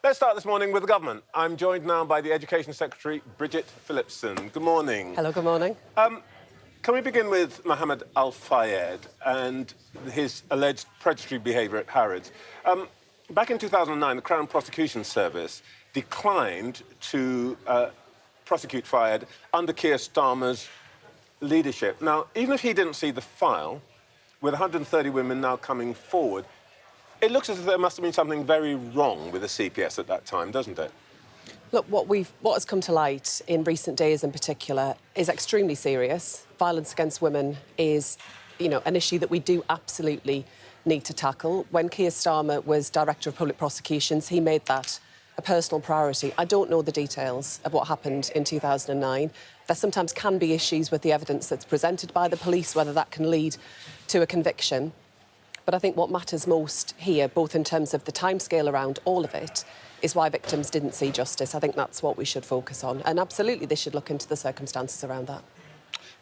Let's start this morning with the government. I'm joined now by the Education Secretary, Bridget Phillipson. Good morning. Hello, good morning. Can we begin with Mohammed Al-Fayed and his alleged predatory behaviour at Harrods? Back in 2009, the Crown Prosecution Service declined to prosecute Fayed under Keir Starmer's leadership. Now, even if he didn't see the file, with 130 women now coming forward, it looks as if there must have been something very wrong with the CPS at that time, doesn't it? Look, what has come to light in recent days in particular is extremely serious. Violence against women is, an issue that we do absolutely need to tackle. When Keir Starmer was Director of Public Prosecutions, he made that a personal priority. I don't know the details of what happened in 2009. There sometimes can be issues with the evidence that's presented by the police, whether that can lead to a conviction. But I think what matters most here, both in terms of the timescale around all of it, is why victims didn't see justice. I think that's what we should focus on. And absolutely, they should look into the circumstances around that.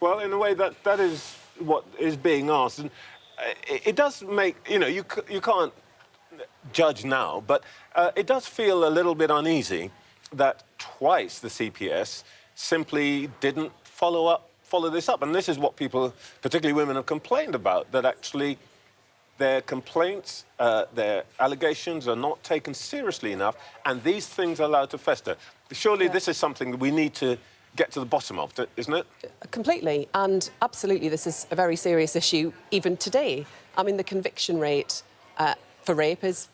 Well, in a way, that is what is being asked. And it does make, you can't judge now, but it does feel a little bit uneasy that twice the CPS simply didn't follow this up. And this is what people, particularly women, have complained about, that actually their complaints, their allegations are not taken seriously enough, and these things are allowed to fester. Surely this is something that we need to get to the bottom of, isn't it? Completely, and absolutely this is a very serious issue even today. I mean, the conviction rate for rape is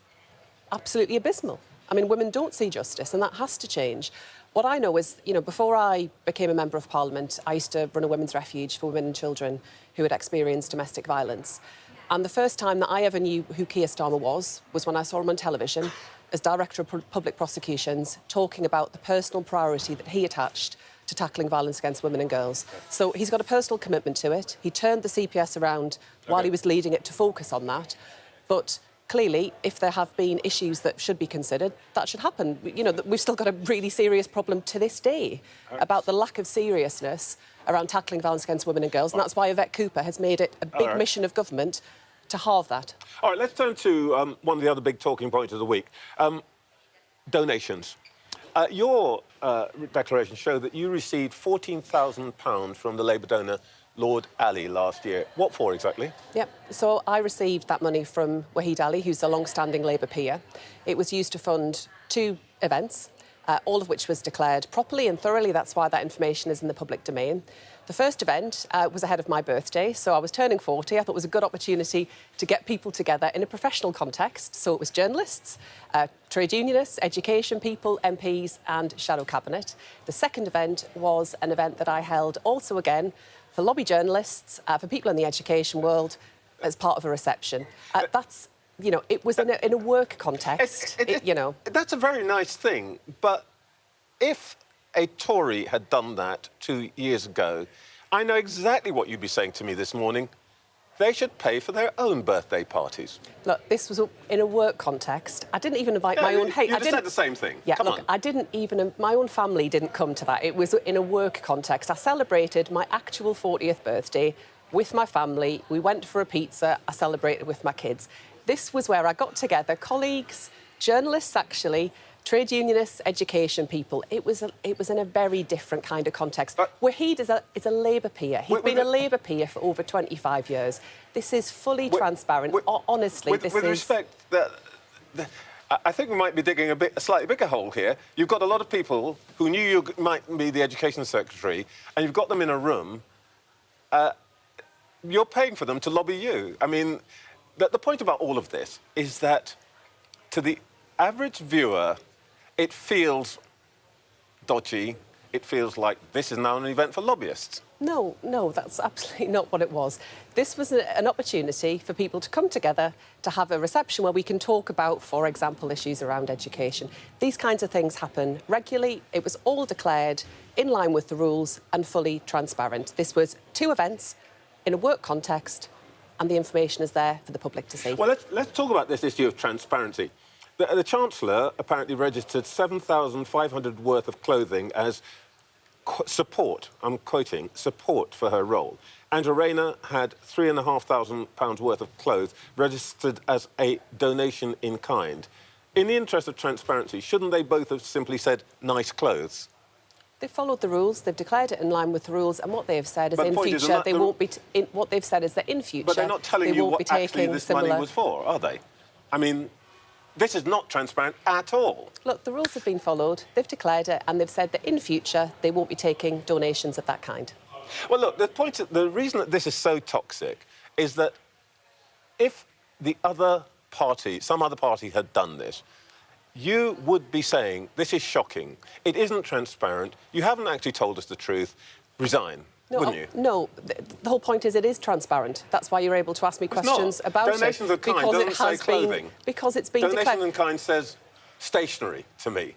absolutely abysmal. I mean, women don't see justice, and that has to change. What I know is, before I became a Member of Parliament, I used to run a women's refuge for women and children who had experienced domestic violence. And the first time that I ever knew who Keir Starmer was when I saw him on television as Director of Public Prosecutions, talking about the personal priority that he attached to tackling violence against women and girls. So he's got a personal commitment to it. He turned the CPS around while he was leading it to focus on that. But clearly, if there have been issues that should be considered, that should happen. We've still got a really serious problem to this day about the lack of seriousness around tackling violence against women and girls, and that's why Yvette Cooper has made it a big mission of government to halve that. All right, let's turn to one of the other big talking points of the week, donations. Your declaration showed that you received £14,000 from the Labour donor Lord Alli last year. What for exactly? Yep, so I received that money from Lord Alli, who's a long-standing Labour peer. It was used to fund 2 events, all of which was declared properly and thoroughly. That's why that information is in the public domain. The first event was ahead of my birthday, so I was turning 40. I thought it was a good opportunity to get people together in a professional context. So it was journalists, trade unionists, education people, MPs and shadow cabinet. The second event was an event that I held also again for lobby journalists, for people in the education world, as part of a reception. That's, it was in a work context, That's a very nice thing, but if a Tory had done that 2 years ago, I know exactly what you'd be saying to me this morning. They should pay for their own birthday parties. Look, this was in a work context. I didn't even invite my own... You just said the same thing. Yeah, Come on. I didn't even... My own family didn't come to that. It was in a work context. I celebrated my actual 40th birthday with my family. We went for a pizza. I celebrated with my kids. This was where I got together colleagues, journalists, actually, trade unionists, education people. It was in a very different kind of context. Wahid is a Labour peer. He's been a Labour peer for over 25 years. This is fully transparent. Honestly, with respect, I think we might be digging a slightly bigger hole here. You've got a lot of people who knew you might be the Education Secretary, and you've got them in a room. You're paying for them to lobby you. I mean, the point about all of this is that to the average viewer, it feels dodgy. It feels like this is now an event for lobbyists. No, that's absolutely not what it was. This was an opportunity for people to come together to have a reception where we can talk about, for example, issues around education. These kinds of things happen regularly. It was all declared in line with the rules and fully transparent. This was 2 events in a work context, and the information is there for the public to see. Well, let's talk about this issue of transparency. The Chancellor apparently registered 7,500 worth of clothing as support, I'm quoting, support for her role. Angela Rayner had £3,500 worth of clothes registered as a donation in kind. in the interest of transparency, shouldn't they both have simply said nice clothes? They've followed the rules. They've declared it in line with the rules, and what they have said is But in the point is, future they're they not- won't be. What they've said is that in future But they're not telling they you won't be what actually taking this similar. money was for, are they? I mean, this is not transparent at all. Look, the rules have been followed. They've declared it, and they've said that in future they won't be taking donations of that kind. Well, look, the reason that this is so toxic is that if the other party, some other party had done this, you would be saying, this is shocking, it isn't transparent, you haven't actually told us the truth, resign, wouldn't you? No, the whole point is it is transparent. That's why you're able to ask me questions about Donations it. of kind doesn't say clothing. Because it's been Donation declared. in kind says stationery to me.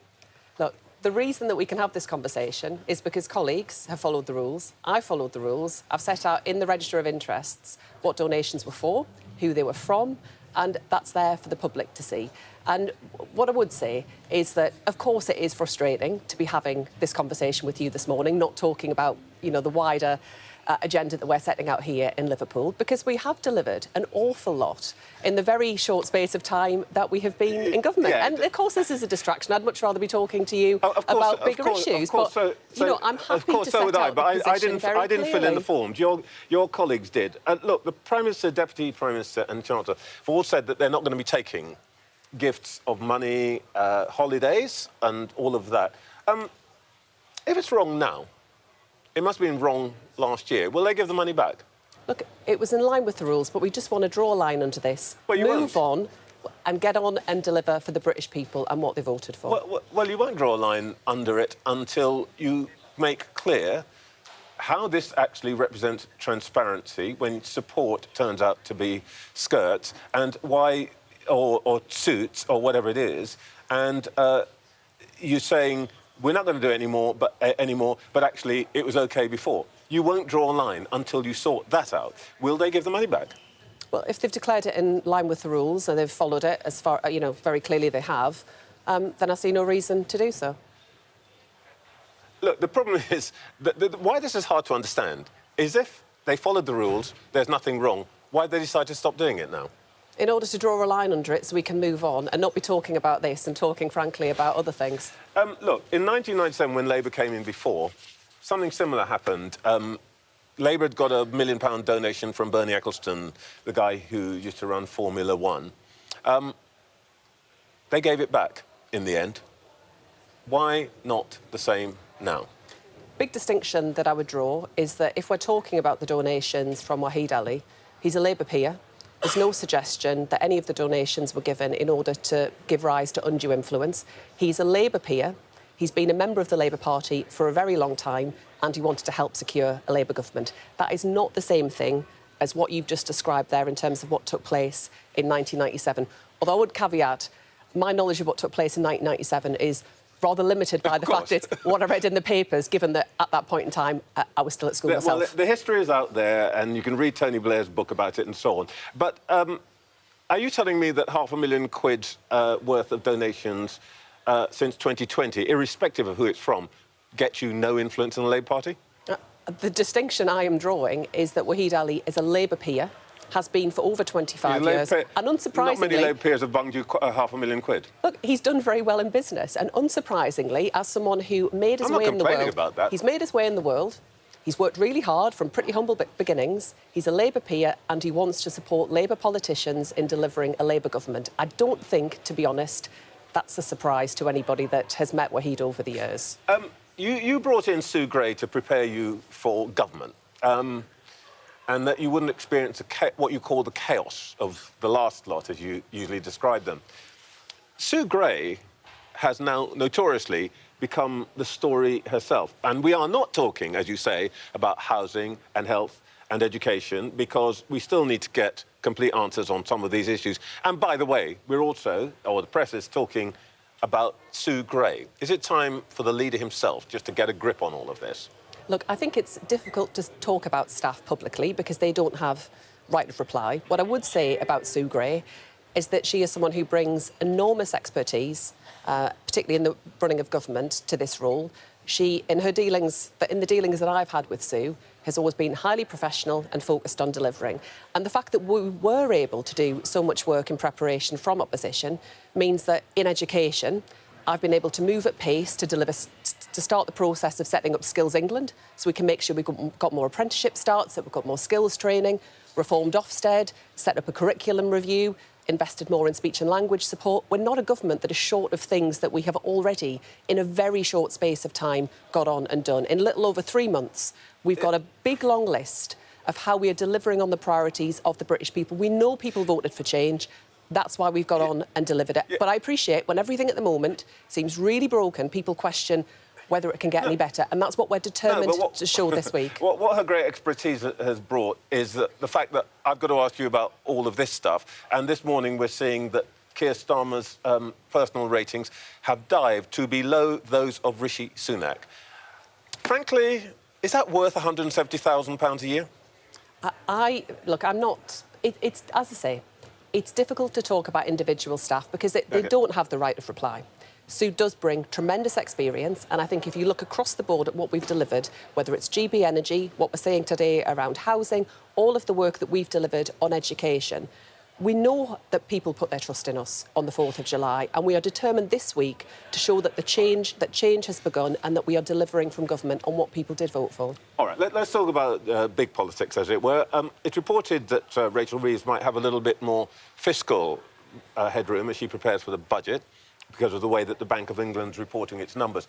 Look, the reason that we can have this conversation is because colleagues have followed the rules. I followed the rules. I've set out in the Register of Interests what donations were for, who they were from, and that's there for the public to see. And what I would say is that, of course, it is frustrating to be having this conversation with you this morning, not talking about, you know, the wider agenda that we're setting out here in Liverpool, because we have delivered an awful lot in the very short space of time that we have been in government. Yeah. And, of course, this is a distraction. I'd much rather be talking to you about bigger issues. Of course, but, you know, I'm happy of course, to so set would I, out but the I position very I didn't fill in the clearly. forms. Your colleagues did. Look, the Prime Minister, Deputy Prime Minister and Chancellor have all said that they're not going to be taking gifts of money, holidays and all of that. If it's wrong now, it must have been wrong last year. Will they give the money back? Look, it was in line with the rules, but we just want to draw a line under this. Well, you Move won't. on and get on and deliver for the British people and what they voted for. Well, you won't draw a line under it until you make clear how this actually represents transparency when support turns out to be skirts, and why, or suits, or whatever it is, and you're saying we're not going to do it anymore, but actually it was OK before. You won't draw a line until you sort that out. Will they give the money back? Well, if they've declared it in line with the rules and they've followed it as far, you know, very clearly they have, then I see no reason to do so. Look, the problem is that why this is hard to understand is if they followed the rules, there's nothing wrong. Why did they decide to stop doing it now? In order to draw a line under it so we can move on and not be talking about this and talking, frankly, about other things. Look, in 1997, when Labour came in before, something similar happened. Labour had got a £1 million donation from Bernie Ecclestone, the guy who used to run Formula One. They gave it back in the end. Why not the same now? Big distinction that I would draw is that if we're talking about the donations from Lord Alli, he's a Labour peer. There's no suggestion that any of the donations were given in order to give rise to undue influence. He's a Labour peer. He's been a member of the Labour Party for a very long time, and he wanted to help secure a Labour government. That is not the same thing as what you've just described there in terms of what took place in 1997. Although I would caveat, my knowledge of what took place in 1997 is rather limited by the fact that what I read in the papers, given that at that point in time I was still at school myself. Well, the history is out there, and you can read Tony Blair's book about it and so on. But are you telling me that £500,000 worth of donations since 2020, irrespective of who it's from, get you no influence in the Labour Party? The distinction I am drawing is that Lord Alli is a Labour peer, has been for over 25 years, and unsurprisingly... Not many Labour peers have bunged you £500,000. Look, he's done very well in business, and unsurprisingly, as someone who made his way in the world... I'm not complaining about that. He's made his way in the world, he's worked really hard from pretty humble beginnings, he's a Labour peer, and he wants to support Labour politicians in delivering a Labour government. I don't think, to be honest, that's a surprise to anybody that has met Wahid over the years. You brought in Sue Gray to prepare you for government, and that you wouldn't experience what you call the chaos of the last lot, as you usually describe them. Sue Gray has now notoriously become the story herself. And we are not talking, as you say, about housing and health and education, because we still need to get complete answers on some of these issues. And by the way, we're also, or the press is talking about Sue Gray. Is it time for the leader himself just to get a grip on all of this? Look, I think it's difficult to talk about staff publicly because they don't have right of reply. What I would say about Sue Gray is that she is someone who brings enormous expertise, particularly in the running of government, to this role. She, in the dealings that I've had with Sue, has always been highly professional and focused on delivering. And the fact that we were able to do so much work in preparation from opposition means that in education, I've been able to move at pace to deliver, to start the process of setting up Skills England, so we can make sure we've got more apprenticeship starts, that we've got more skills training, reformed Ofsted, set up a curriculum review, invested more in speech and language support. We're not a government that is short of things that we have already, in a very short space of time, got on and done. In little over 3 months, we've got a big, long list of how we are delivering on the priorities of the British people. We know people voted for change. That's why we've got on and delivered it. But I appreciate when everything at the moment seems really broken, people question whether it can get any better. And that's what we're determined to show this week. What her great expertise has brought is the fact that I've got to ask you about all of this stuff. And this morning we're seeing that Keir Starmer's personal ratings have dived to below those of Rishi Sunak. Frankly, is that worth £170,000 a year? Look, I'm not... It's, as I say, it's difficult to talk about individual staff because they don't have the right of reply. Sue does bring tremendous experience, and I think if you look across the board at what we've delivered, whether it's GB Energy, what we're saying today around housing, all of the work that we've delivered on education, we know that people put their trust in us on the 4th of July, and we are determined this week to show that change has begun and that we are delivering from government on what people did vote for. All right, let's talk about big politics, as it were. It's reported that Rachel Reeves might have a little bit more fiscal headroom as she prepares for the budget, because of the way that the Bank of England's reporting its numbers.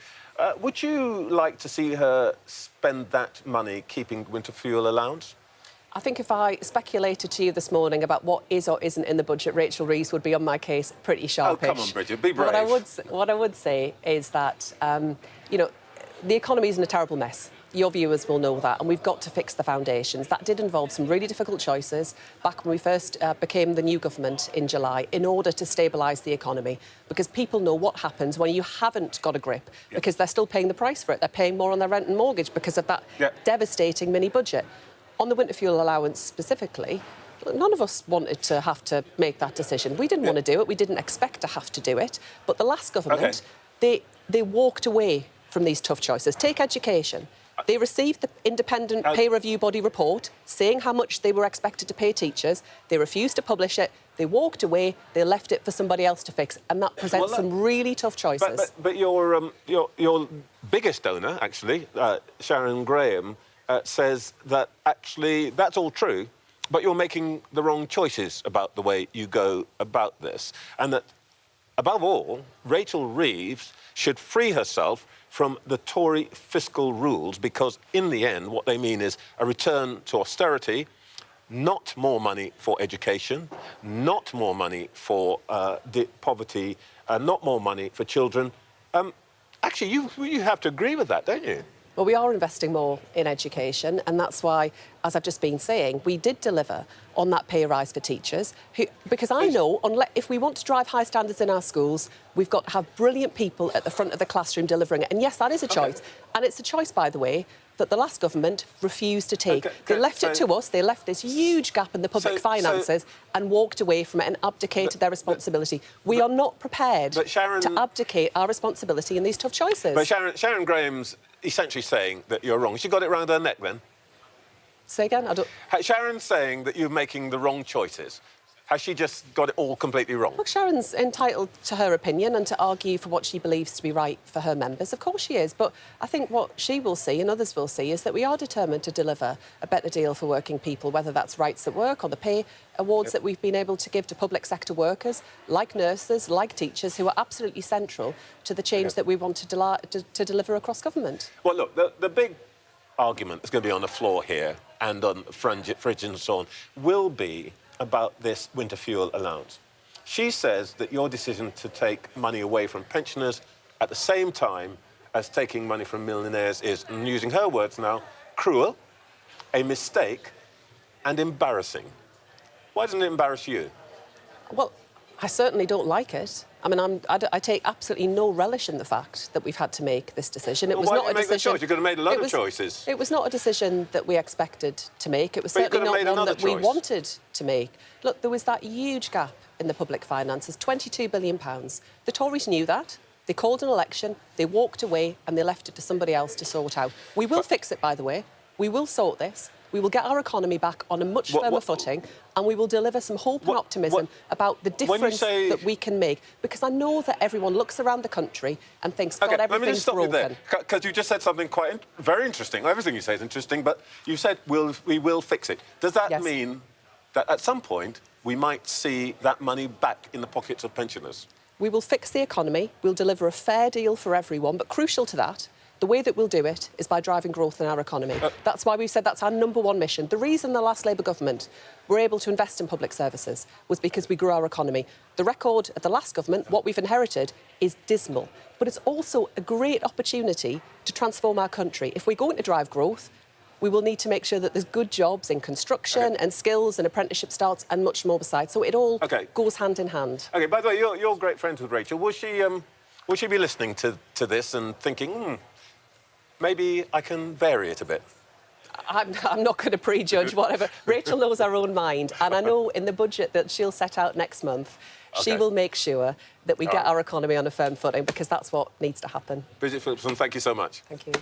Would you like to see her spend that money keeping winter fuel allowance? I think if I speculated to you this morning about what is or isn't in the budget, Rachel Reeves would be on my case pretty sharpish. Oh, come on, Bridget, be brave. What I would say is that, you know, the economy is in a terrible mess. Your viewers will know that, and we've got to fix the foundations. That did involve some really difficult choices back when we first became the new government in July in order to stabilise the economy, because people know what happens when you haven't got a grip, because they're still paying the price for it. They're paying more on their rent and mortgage because of that devastating mini-budget. On the winter fuel allowance specifically, none of us wanted to have to make that decision. We didn't want to do it. We didn't expect to have to do it. But the last government, they walked away from these tough choices. Take education. They received the independent pay review body report saying how much they were expected to pay teachers. They refused to publish it. They walked away. They left it for somebody else to fix. And that presents some really tough choices. But your biggest donor, actually, Sharon Graham, says that actually that's all true, but you're making the wrong choices about the way you go about this. And that, above all, Rachel Reeves should free herself from the Tory fiscal rules, because in the end, what they mean is a return to austerity, not more money for education, not more money for poverty, not more money for children. Actually, you have to agree with that, don't you? Well, we are investing more in education, and that's why, as I've just been saying, we did deliver on that pay rise for teachers, because I know if we want to drive high standards in our schools, we've got to have brilliant people at the front of the classroom delivering it. And yes, that is a choice. And it's a choice, by the way, that the last government refused to take. They left it to us. They left this huge gap in the public finances and walked away from it and abdicated their responsibility. We are not prepared to abdicate our responsibility in these tough choices. But Sharon Graham's essentially saying that you're wrong. She got it round her neck then? Say again? I don't... Sharon's saying that you're making the wrong choices. Has she just got it all completely wrong? Look, Sharon's entitled to her opinion and to argue for what she believes to be right for her members. Of course she is. But I think what she will see and others will see is that we are determined to deliver a better deal for working people, whether that's rights at work or the pay awards that we've been able to give to public sector workers, like nurses, like teachers, who are absolutely central to the change that we want to deliver across government. Well, look, the big argument that's going to be on the floor here and on fridge and so on will be about this winter fuel allowance. She says that your decision to take money away from pensioners at the same time as taking money from millionaires is, and using her words now, cruel, a mistake, and embarrassing. Why doesn't it embarrass you? Well, I certainly don't like it. I mean, I take absolutely no relish in the fact that we've had to make this decision. It was not a decision. You could have made a lot of choices. It was not a decision that we expected to make. It was certainly not one that we wanted to make. Look, there was that huge gap in the public finances, £22 billion. The Tories knew that. They called an election, they walked away and they left it to somebody else to sort out. We will fix it, by the way. We will sort this. We will get our economy back on a much firmer footing and we will deliver some hope and optimism about the difference that we can make. Because I know that everyone looks around the country and thinks, God, everything's broken. Let me just stop you there, because you just said something very interesting. Everything you say is interesting, but you said we will fix it. Does that mean that at some point we might see that money back in the pockets of pensioners? We will fix the economy, we'll deliver a fair deal for everyone, but crucial to that, the way that we'll do it is by driving growth in our economy. That's why we've said that's our #1 mission. The reason the last Labour government were able to invest in public services was because we grew our economy. The record of the last government, what we've inherited, is dismal. But it's also a great opportunity to transform our country. If we're going to drive growth, we will need to make sure that there's good jobs in construction and skills and apprenticeship starts and much more besides. So it all goes hand in hand. OK, by the way, you're great friends with Rachel. Will she be listening to this and thinking, maybe I can vary it a bit? I'm not going to prejudge whatever. Rachel knows her own mind. And I know in the budget that she'll set out next month, she will make sure that we get our economy on a firm footing, because that's what needs to happen. Bridget Phillipson, thank you so much. Thank you.